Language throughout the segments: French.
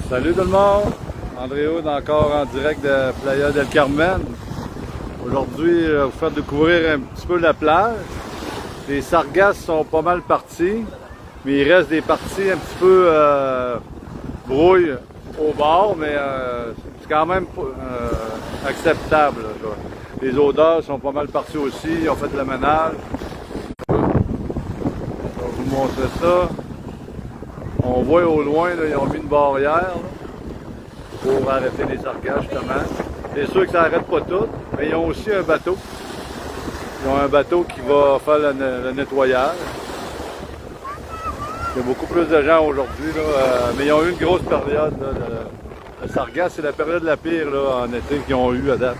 Salut tout le monde! André Hood encore en direct de Playa del Carmen. Aujourd'hui, je vais vous faire découvrir un petit peu la plage. Les sargasses sont pas mal partis, mais il reste des parties un petit peu brouilles au bord, mais c'est quand même acceptable. Là. Les odeurs sont pas mal parties aussi, ils ont fait le ménage. Je vais vous montrer ça. On voit au loin, là, ils ont mis une barrière là, pour arrêter les sargasses justement. C'est sûr que ça n'arrête pas tout, mais ils ont aussi un bateau. Ils ont un bateau qui va faire le nettoyage. Il y a beaucoup plus de gens aujourd'hui, mais ils ont eu une grosse période. Là, le sargasse, c'est la période la pire là, en été qu'ils ont eu à date.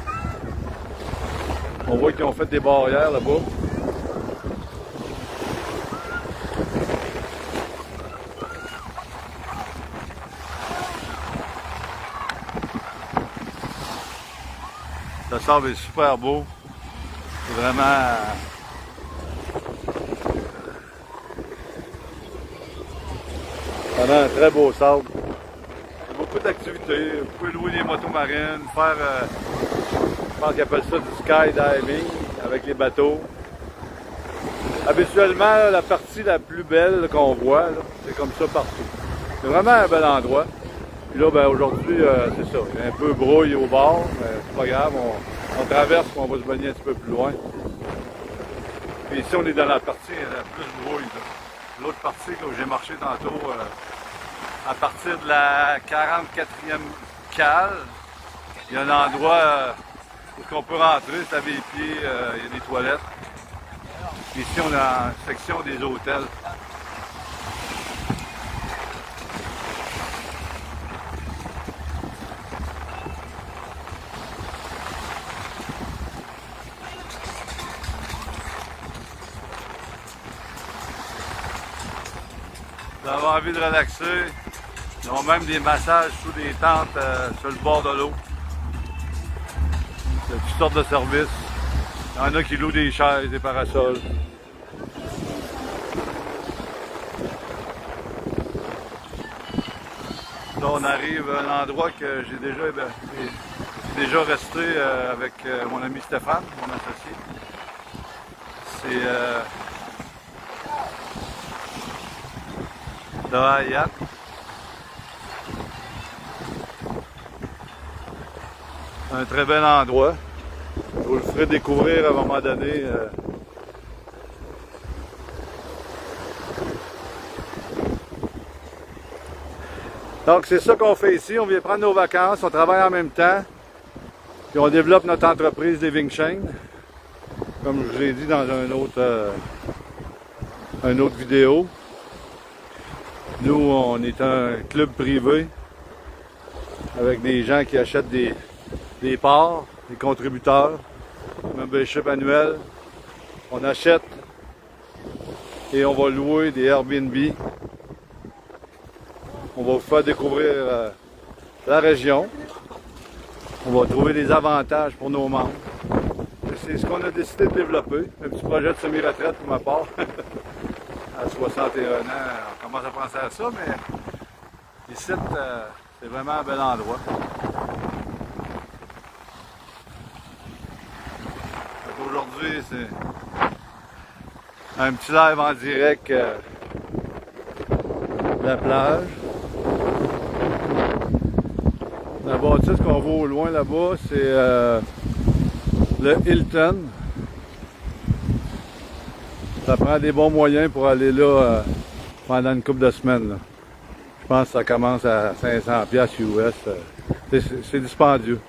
On voit qu'ils ont fait des barrières là-bas. Le sable est super beau. C'est vraiment un très beau sable. Il y a beaucoup d'activités. Vous pouvez louer des motos marines, faire, je pense qu'ils appellent ça du skydiving avec les bateaux. Habituellement, la partie la plus belle qu'on voit, c'est comme ça partout. C'est vraiment un bel endroit. Puis là, ben, aujourd'hui, c'est ça. Il y a un peu brouille au bord, mais c'est pas grave. On traverse et on va se baigner un petit peu plus loin. Puis ici, on est dans la partie la plus brouille. L'autre partie où j'ai marché tantôt, à partir de la 44e cale, il y a un endroit où on peut rentrer, se laver les pieds, il y a des toilettes. Puis ici, on a une section des hôtels. Vous avez envie de relaxer, ils ont même des massages sous des tentes sur le bord de l'eau. Il y a toutes sortes de services. Il y en a qui louent des chaises, des parasols. Là, on arrive à un endroit que j'ai déjà resté avec mon ami Stéphane, mon associé. C'est le Hayat. Un très bel endroit. Je vous le ferai découvrir à un moment donné. Donc c'est ça qu'on fait ici. On vient prendre nos vacances, on travaille en même temps. Puis on développe notre entreprise Living Chain. Comme je vous l'ai dit dans une autre vidéo. Nous, on est un club privé avec des gens qui achètent des parts, des contributeurs, membership annuel. On achète et on va louer des Airbnb. On va vous faire découvrir la région. On va trouver des avantages pour nos membres. C'est ce qu'on a décidé de développer. Un petit projet de semi-retraite pour ma part. À 61 ans, on commence à penser à ça, mais ici, c'est vraiment un bel endroit. Aujourd'hui, c'est un petit live en direct de la plage. La bâtisse qu'on voit au loin là-bas, c'est le Hilton. Ça prend des bons moyens pour aller là pendant une couple de semaines. Là. Je pense que ça commence à 500$ US. C'est dispendieux.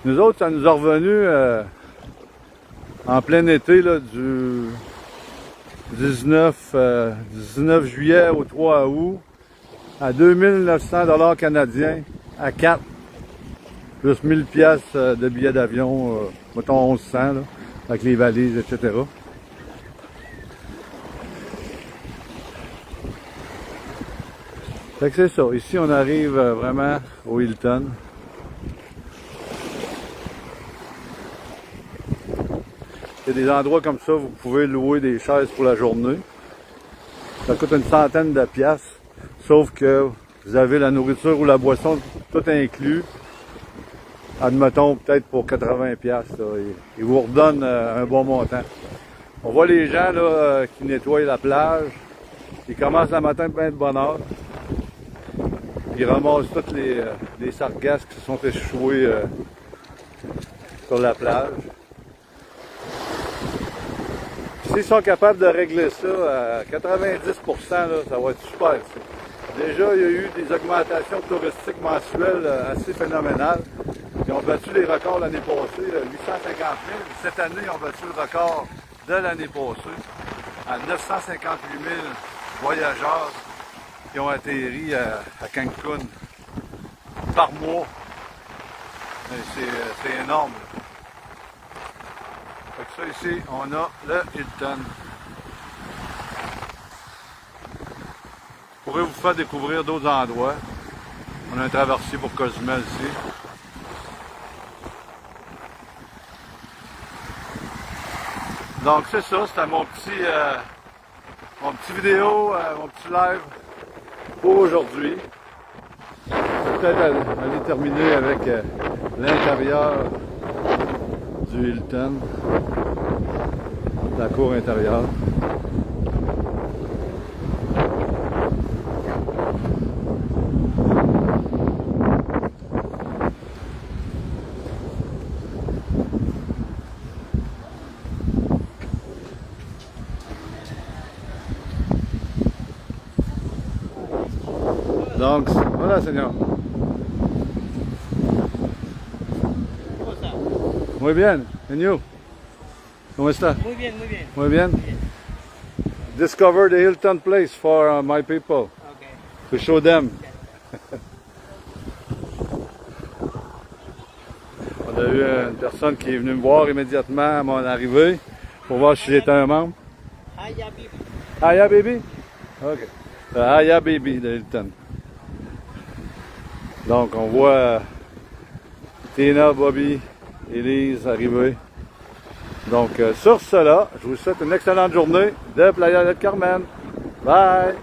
Nous autres, ça nous est revenu en plein été là, du 19 juillet au 3 août à 2900$ canadiens à 4, plus 1000$ de billets d'avion, mettons 1100 là. Avec les valises, etc. Fait que c'est ça. Ici, on arrive vraiment au Hilton. Il y a des endroits comme ça, vous pouvez louer des chaises pour la journée. Ça coûte une centaine de piastres. Sauf que Vous avez la nourriture ou la boisson, tout inclus. Admettons, peut-être pour 80$. Ils vous redonnent un bon montant. On voit les gens là, qui nettoient la plage. Ils commencent le matin de bien de bonne heure. Ils ramassent toutes les sargasses qui se sont échoués sur la plage. S'ils sont capables de régler ça à 90%, là, ça va être super. Déjà, il y a eu des augmentations touristiques mensuelles assez phénoménales. Ils ont battu les records l'année passée, 850 000. Cette année, ils ont battu le record de l'année passée à 958 000 voyageurs qui ont atterri à Cancun par mois. C'est énorme. Fait que ça ici, on a le Hilton. Je pourrais vous faire découvrir d'autres endroits. On a un traversier pour Cozumel ici. Donc c'est ça, c'était mon petit vidéo, mon petit live pour aujourd'hui. Peut-être aller terminer avec l'intérieur du Hilton, la cour intérieure. Donc, voilà, señor. Muy bien. And you? ¿Cómo está? Muy bien, muy bien. Muy bien. Muy bien. Discover the Hilton place for my people. Okay. To show them. On a eu une personne qui est venue me voir immédiatement à mon arrivée pour voir si j'étais un membre. Hiya, baby. Hiya, baby? OK. Hiya, baby de Hilton. Donc, on voit Tina, Bobby, Elise arriver. Donc, sur cela, je vous souhaite une excellente journée de Playa del Carmen. Bye!